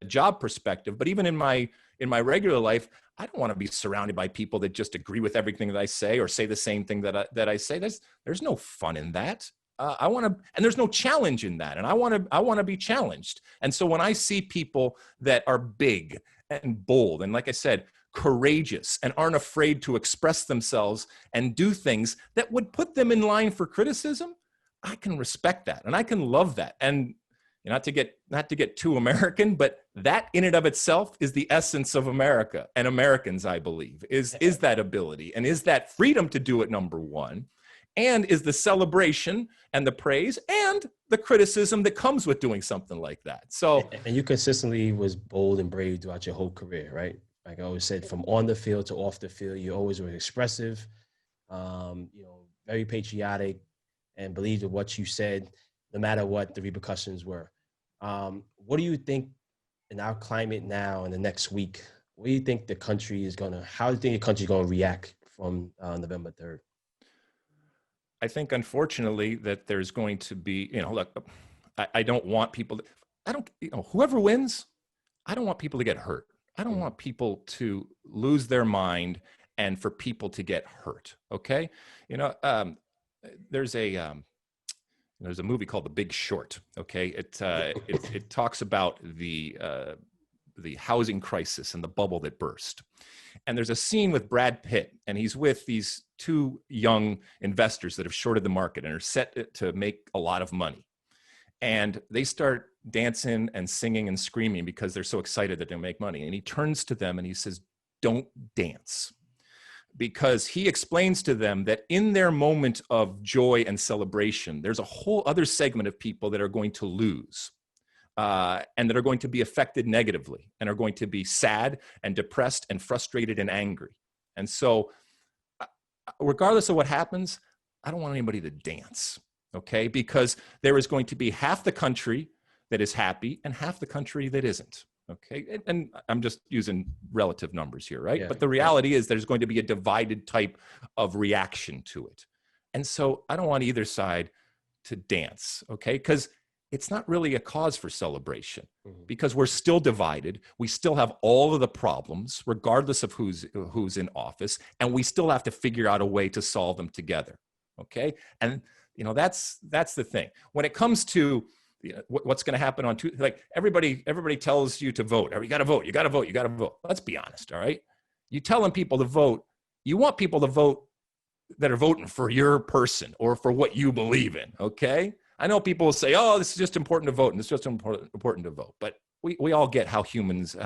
job perspective. But even in my regular life, I don't want to be surrounded by people that just agree with everything that I say or say the same thing that I say. There's no fun in that. And there's no challenge in that. And I want to be challenged. And so when I see people that are big and bold, and like I said, courageous and aren't afraid to express themselves and do things that would put them in line for criticism, I can respect that and I can love that. And not to get too American, but that in and of itself is the essence of America and Americans, I believe, is that ability and is that freedom to do it, number one, and is the celebration and the praise and the criticism that comes with doing something like that. So, and you consistently was bold and brave throughout your whole career, right? Like I always said, from on the field to off the field, you always were expressive, very patriotic, and believed in what you said, no matter what the repercussions were. What do you think in our climate now in the next week? What do you think the country is how do you think the country is going to react from November 3rd? I think, unfortunately, that there's going to be, look, I don't want people, whoever wins, I don't want people to get hurt. I don't want people to lose their mind and for people to get hurt. Okay. There's a movie called The Big Short. Okay. It talks about the housing crisis and the bubble that burst. And there's a scene with Brad Pitt, and he's with these two young investors that have shorted the market and are set to make a lot of money. And they start dancing and singing and screaming because they're so excited that they'll make money. And he turns to them and he says, "Don't dance." Because he explains to them that in their moment of joy and celebration, there's a whole other segment of people that are going to lose and that are going to be affected negatively and are going to be sad and depressed and frustrated and angry. And so regardless of what happens, I don't want anybody to dance. Okay, because there is going to be half the country that is happy and half the country that isn't. Okay, and I'm just using relative numbers here, right? Yeah, but the reality is there's going to be a divided type of reaction to it. And so I don't want either side to dance, okay? Because it's not really a cause for celebration because we're still divided. We still have all of the problems, regardless of who's in office, and we still have to figure out a way to solve them together. Okay, and that's the thing. When it comes to what's going to happen on Tuesday, like everybody tells you to vote. You got to vote. You got to vote. You got to vote. Let's be honest. All right, you telling people to vote. You want people to vote that are voting for your person or for what you believe in. Okay. I know people will say, "Oh, this is just important to vote, and it's just important to vote." But we all get how humans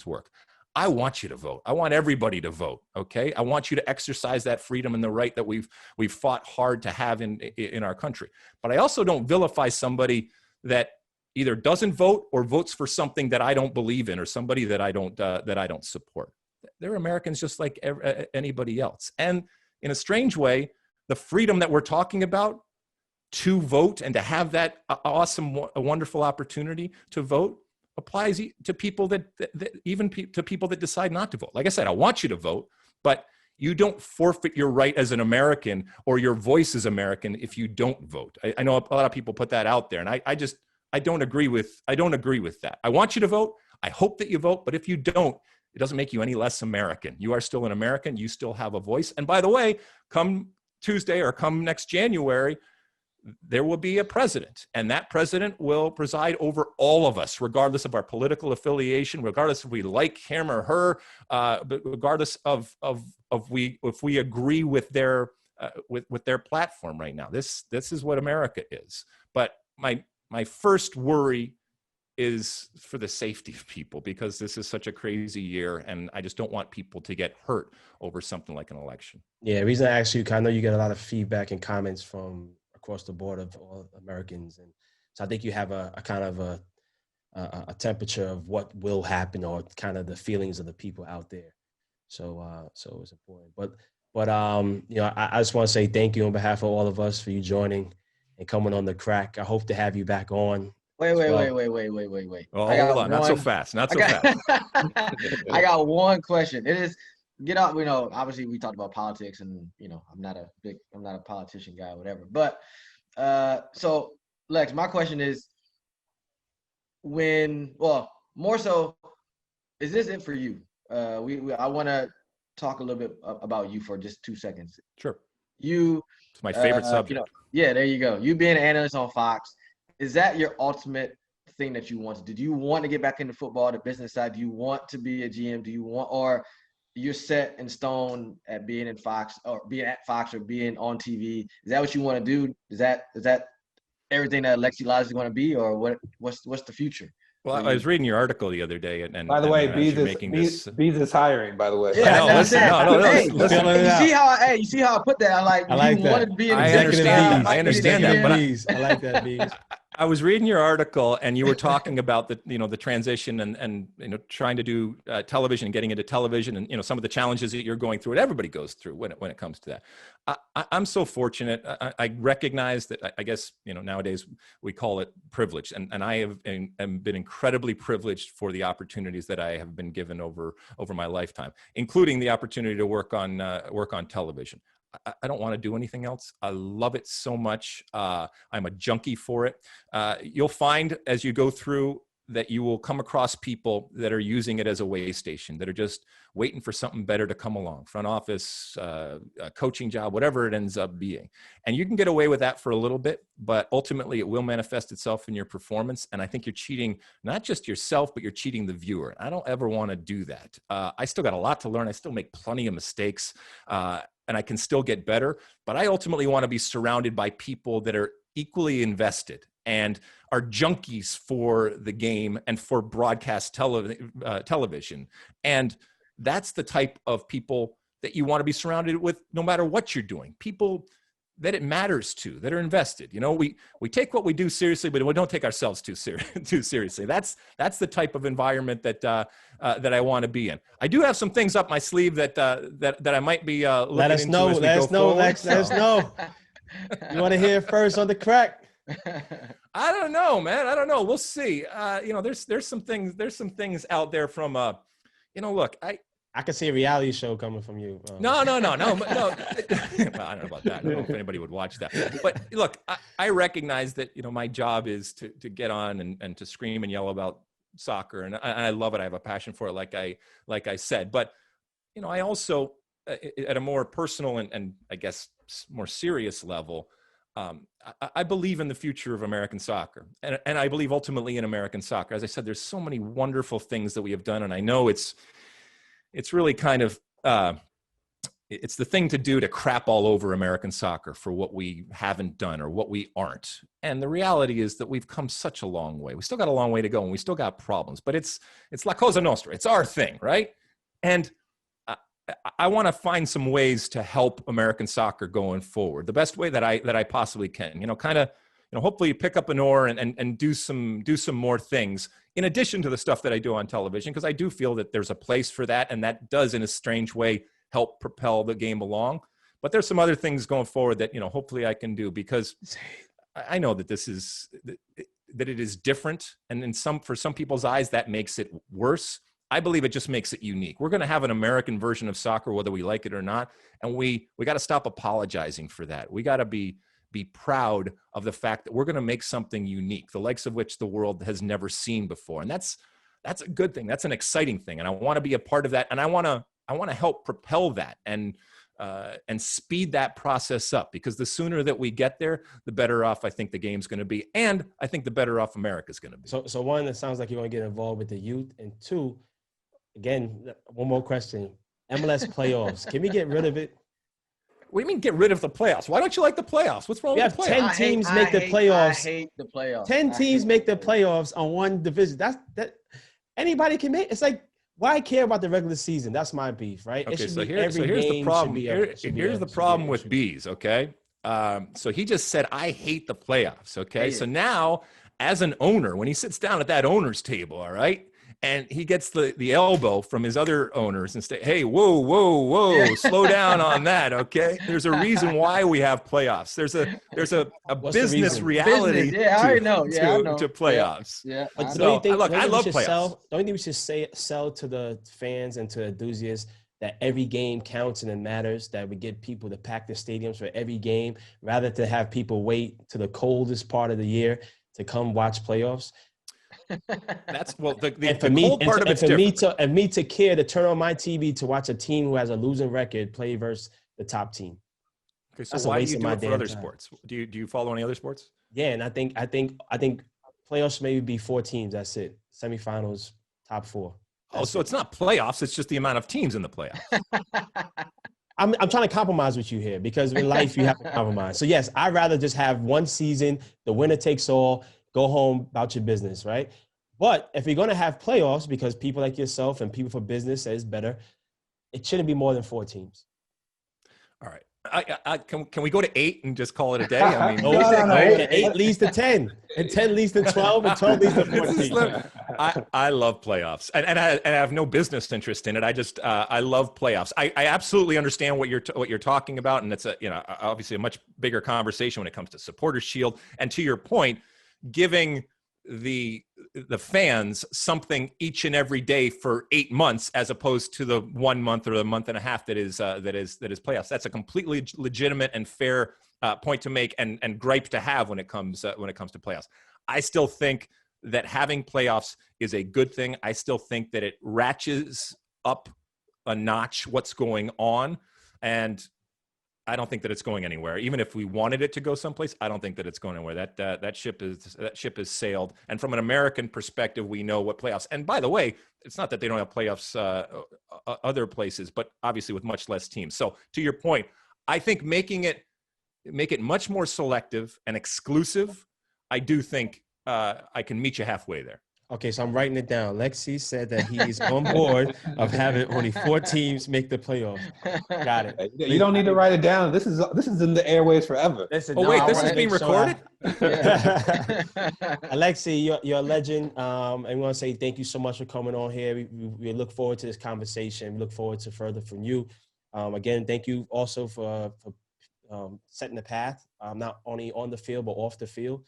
work. I want you to vote. I want everybody to vote. Okay, I want you to exercise that freedom and the right that we've fought hard to have in our country. But I also don't vilify somebody that either doesn't vote or votes for something that I don't believe in or somebody that I don't support. They're Americans just like anybody else. And in a strange way, the freedom that we're talking about to vote and to have that awesome, wonderful opportunity to vote applies to people that people that decide not to vote. Like I said, I want you to vote, but you don't forfeit your right as an American or your voice as American if you don't vote. I know a lot of people put that out there, and I don't agree with that. I want you to vote. I hope that you vote, but if you don't, it doesn't make you any less American. You are still an American. You still have a voice. And by the way, come Tuesday or come next January, there will be a president, and that president will preside over all of us, regardless of our political affiliation, regardless if we like him or her, but regardless of if we agree with their platform right now. This is what America is. But my first worry is for the safety of people, because this is such a crazy year, and I just don't want people to get hurt over something like an election. Yeah, the reason I asked you, because I know you get a lot of feedback and comments from across the board of all Americans, and so I think you have a kind of a temperature of what will happen, or kind of the feelings of the people out there. So it's important. But I just want to say thank you on behalf of all of us for you joining and coming on the crack. I hope to have you back on. Wait. Oh, hold on, not so fast. I got one question. It is obviously we talked about politics, and I'm not a politician guy or whatever. But so Lex, my question is, more so, is this it for you? I want to talk a little bit about you for just 2 seconds. Sure. It's my favorite subject. Yeah, there you go. You being an analyst on Fox, is that your ultimate thing that you want to do? Do you want to get back into football, the business side? Do you want to be a GM? Do you want, or you're set in stone at being in Fox, or being at Fox, or being on TV? Is that what you want to do? Is that everything that Alexi Lalas is going to be, or what's the future? Well, I was reading your article the other day, and by the way, Beasley is hiring. By the way, yeah, no, listen. Listen. You see how I put that? I like that. Want to be an executive. I understand that, but I like that, Bees. I was reading your article, and you were talking about the transition and trying to do television and getting into television, and some of the challenges that you're going through, and everybody goes through when it comes to that. I'm so fortunate. I recognize that. I guess nowadays we call it privilege, and I have been incredibly privileged for the opportunities that I have been given over my lifetime, including the opportunity to work on television. I don't want to do anything else. I love it so much. I'm a junkie for it. You'll find as you go through that you will come across people that are using it as a way station, that are just waiting for something better to come along, front office, a coaching job, whatever it ends up being. And you can get away with that for a little bit, but ultimately it will manifest itself in your performance. And I think you're cheating not just yourself, but you're cheating the viewer. I don't ever want to do that. I still got a lot to learn. I still make plenty of mistakes. And I can still get better, but I ultimately want to be surrounded by people that are equally invested and are junkies for the game and for broadcast television. And that's the type of people that you want to be surrounded with no matter what you're doing. People that it matters to, that are invested. We take what we do seriously, but we don't take ourselves too seriously. That's the type of environment that I want to be in. I do have some things up my sleeve that I might be looking Let us into know. as we Let go us know, forward. Lex. Let us know. You want to hear it first on the crack? I don't know, man. I don't know. We'll see. There's some things out there from look, I could see a reality show coming from you. No. Well, I don't know about that. I don't know if anybody would watch that. But look, I recognize that, my job is to get on and to scream and yell about soccer. And I love it. I have a passion for it, like I said. But, I also, at a more personal and I guess more serious level, I believe in the future of American soccer. And I believe ultimately in American soccer. As I said, there's so many wonderful things that we have done. And I know it's really kind of, it's the thing to do to crap all over American soccer for what we haven't done or what we aren't. And the reality is that we've come such a long way. We still got a long way to go and we still got problems, but it's La Cosa Nostra. It's our thing, right? And I want to find some ways to help American soccer going forward, the best way that I possibly can, hopefully pick up an oar and do some more things in addition to the stuff that I do on television, because I do feel that there's a place for that. And that does, in a strange way, help propel the game along. But there's some other things going forward that, hopefully I can do, because I know that that it is different. And for some people's eyes, that makes it worse. I believe it just makes it unique. We're going to have an American version of soccer, whether we like it or not. And we got to stop apologizing for that. We got to be proud of the fact that we're going to make something unique, the likes of which the world has never seen before. And that's a good thing. That's an exciting thing. And I want to be a part of that. And I want to help propel that and speed that process up, because the sooner that we get there, the better off I think the game's going to be. And I think the better off America's going to be. So one, it sounds like you're going to get involved with the youth. And two, again, one more question. MLS playoffs. Can we get rid of it? What do you mean get rid of the playoffs? Why don't you like the playoffs? What's wrong with the playoffs? 10 teams make the playoffs. I hate the playoffs. 10 teams make the playoffs on one division. That anybody can make. It's like, why care about the regular season? That's my beef, right? Okay, so here's the problem. Here's the problem with Bees, okay? So he just said, I hate the playoffs, okay? So now, as an owner, when he sits down at that owner's table, all right, and he gets the elbow from his other owners and say, hey, whoa, slow down on that, okay? There's a reason why we have playoffs. There's a business reality to playoffs. Yeah. But I love playoffs. Don't you think we should sell to the fans and to enthusiasts that every game counts and it matters, that we get people to pack the stadiums for every game, rather than have people wait to the coldest part of the year to come watch playoffs? That's cold part of it's different. For me to care to turn on my TV to watch a team who has a losing record play versus the top team. Okay, so why do you do it for other sports? Do you follow any other sports? Yeah, and I think playoffs maybe be 4 teams. That's it. Semifinals, top 4. So it's not playoffs. It's just the amount of teams in the playoffs. I'm trying to compromise with you here, because in life you have to compromise. So yes, I'd rather just have one season, the winner takes all, go home about your business, right? But if you're going to have playoffs, because people like yourself and people for business say it's better, it shouldn't be more than 4 teams. All right. Can we go to 8 and just call it a day? I mean, no. 8 leads to 10, and 10 leads to 12, and 12 leads to 14. I love playoffs, and I have no business interest in it. I love playoffs. I absolutely understand what you're talking about, and it's obviously a much bigger conversation when it comes to Supporters Shield. And to your point, giving the fans something each and every day for 8 months, as opposed to the 1 month or the month and a half that is playoffs. That's a completely legitimate and fair point to make, and gripe to have when it comes to playoffs. I still think that having playoffs is a good thing. I still think that it ratchets up a notch what's going on, and I don't think that it's going anywhere. Even if we wanted it to go someplace, I don't think that it's going anywhere. That ship is sailed. And from an American perspective, we know what playoffs. And by the way, it's not that they don't have playoffs other places, but obviously with much less teams. So to your point, I think make it much more selective and exclusive. I do think I can meet you halfway there. Okay, so I'm writing it down. Lexi said that he's on board of having only 4 teams make the playoffs. Got it. You don't need to write it down. This is in the airways forever. Listen, this is being recorded? Alexi, you're a legend. And we want to say thank you so much for coming on here. We look forward to this conversation. We look forward to further from you. Again, thank you also for setting the path, not only on the field, but off the field.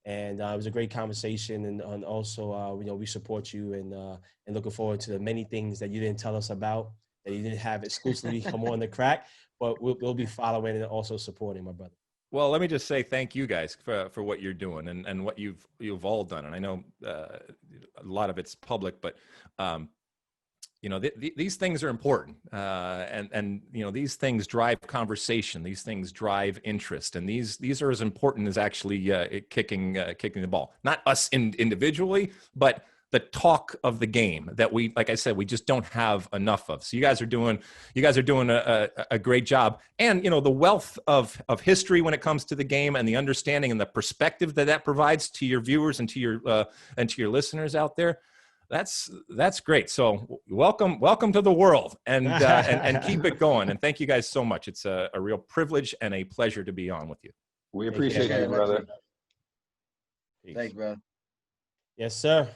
And it was a great conversation, and also, we support you, and looking forward to the many things that you didn't tell us about that he didn't have exclusively come on the crack, but we'll be following and also supporting my brother. Well, let me just say thank you guys for what you're doing and what you've all done. And I know a lot of it's public, but you know, these things are important, and you know, these things drive conversation. These things drive interest, and these are as important as actually kicking the ball. Not us individually, but the talk of the game that we, like I said, we just don't have enough of. So you guys are doing a great job, and you know, the wealth of history when it comes to the game and the understanding and the perspective that provides to your viewers and to your listeners out there. That's great. So welcome to the world, and keep it going. And thank you guys so much. It's a real privilege and a pleasure to be on with you. We appreciate you, brother. Thanks, bro. Yes, sir.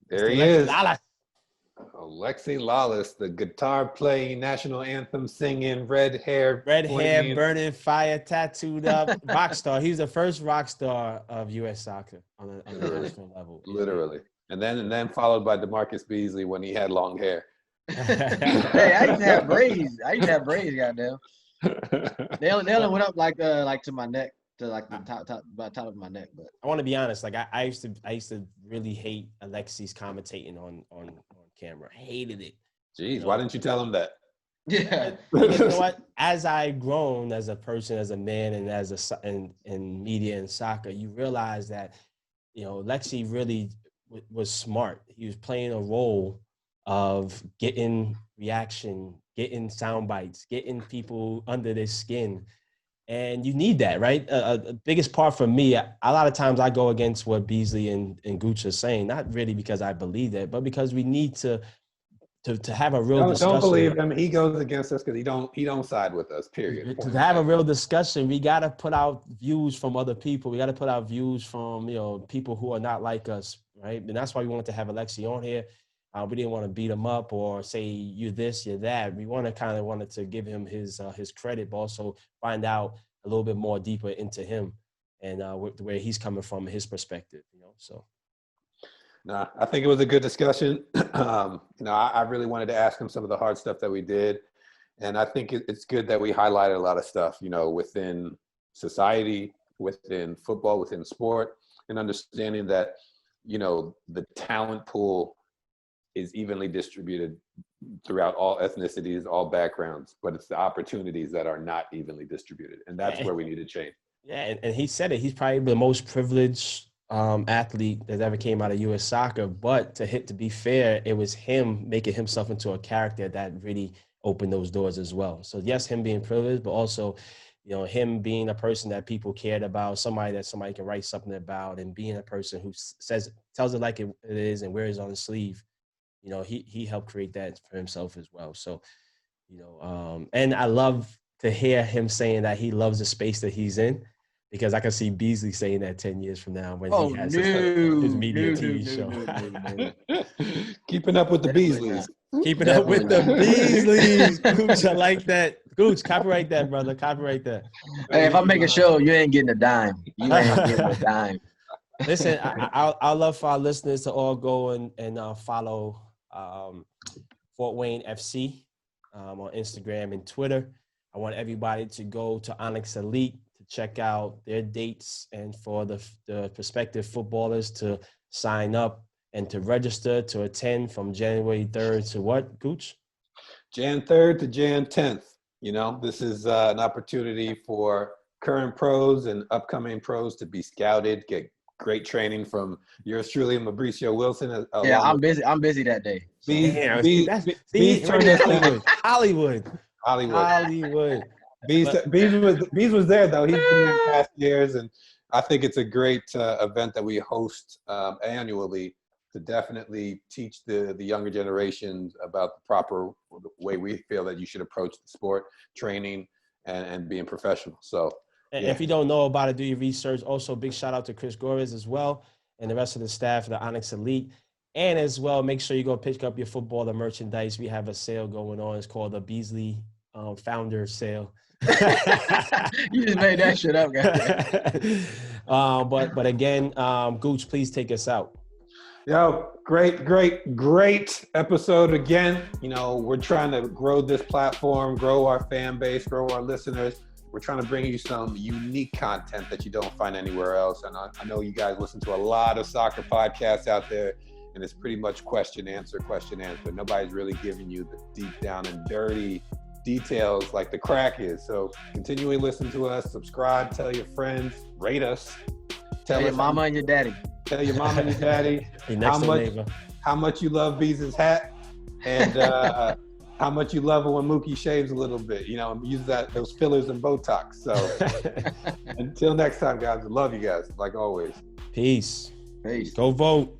There he is. Alexi Lalas, the guitar playing, national anthem singing, red hair, burning fire, tattooed up rock star. He was the first rock star of U.S. soccer on the national level. Literally. And then followed by Damarcus Beasley when he had long hair. Hey, I used to have braids. Goddamn. They only went up like to my neck, to like the top of my neck. But I want to be honest. Like I used to really hate Alexi's commentating on camera. Hated it. Jeez, why didn't you tell him that? Yeah. You know what? As I've grown as a person, as a man, and as in media and soccer, you realize that, you know, Alexi really was smart. He was playing a role of getting reaction, getting sound bites, getting people under their skin. And you need that, right? The biggest part for me, a lot of times I go against what Beasley and Oguchi are saying, not really because I believe that, but because we need to have a real discussion. Don't believe him. He goes against us because he don't side with us, period. To have a real discussion, we got to put out views from other people. We got to put out views from, you know, people who are not like us, right? And that's why we wanted to have Alexi on here. We didn't want to beat him up or say you're this, you're that. We wanted to give him his credit, but also find out a little bit more deeper into him and where he's coming from, his perspective, you know. So, nah, I think it was a good discussion. You know, I really wanted to ask him some of the hard stuff that we did, and I think it's good that we highlighted a lot of stuff, you know, within society, within football, within sport, and understanding that, you know, the talent pool is evenly distributed throughout all ethnicities, all backgrounds, but it's the opportunities that are not evenly distributed. And that's where we need to change. Yeah, and he said it. He's probably the most privileged athlete that ever came out of U.S. soccer. But to be fair, it was him making himself into a character that really opened those doors as well. So yes, him being privileged, but also, you know, him being a person that people cared about, somebody can write something about, and being a person who tells it like it is and wears it on his sleeve. You know, he helped create that for himself as well. So, you know, and I love to hear him saying that he loves the space that he's in, because I can see Beasley saying that 10 years from now when he has his media TV show. Keeping up with the Beasleys. Keeping up with the Beasleys. Gooch, I like that. Gooch, copyright that, brother. Copyright that. Hey, if I make a show, you ain't getting a dime. You ain't getting a dime. Listen, I love for our listeners to all go and follow Fort Wayne FC on Instagram and Twitter. I want everybody to go to Onyx Elite to check out their dates, and for the prospective footballers to sign up and to register to attend from January 3rd to what, Gooch? Jan 3rd to Jan 10th. You know, this is an opportunity for current pros and upcoming pros to be scouted, get great training from yours truly, Mabricio Wilson. Yeah, I'm busy. I'm busy that day. Hollywood. Bees was there though. He's been there past years, and I think it's a great event that we host annually to definitely teach the younger generations about the proper way we feel that you should approach the sport, training, and being professional. So. And if you don't know about it, do your research. Also, big shout out to Chris Gores as well, and the rest of the staff of the Onyx Elite. And as well, make sure you go pick up your footballer merchandise. We have a sale going on. It's called the Beasley Founder Sale. You just made that shit up, guys. But again, Gooch, please take us out. Yo, great episode again. You know, we're trying to grow this platform, grow our fan base, grow our listeners. We're trying to bring you some unique content that you don't find anywhere else. And I know you guys listen to a lot of soccer podcasts out there, and it's pretty much question, answer. Nobody's really giving you the deep down and dirty details like the crack is. So continually listen to us, subscribe, tell your friends, rate us. Tell your mama and your daddy. Tell your mom and your daddy how much you love Bees' hat, and how much you love it when Mookie shaves a little bit. You know, use those fillers and Botox. So until next time, guys, I love you guys like always. Peace. Peace. Go vote.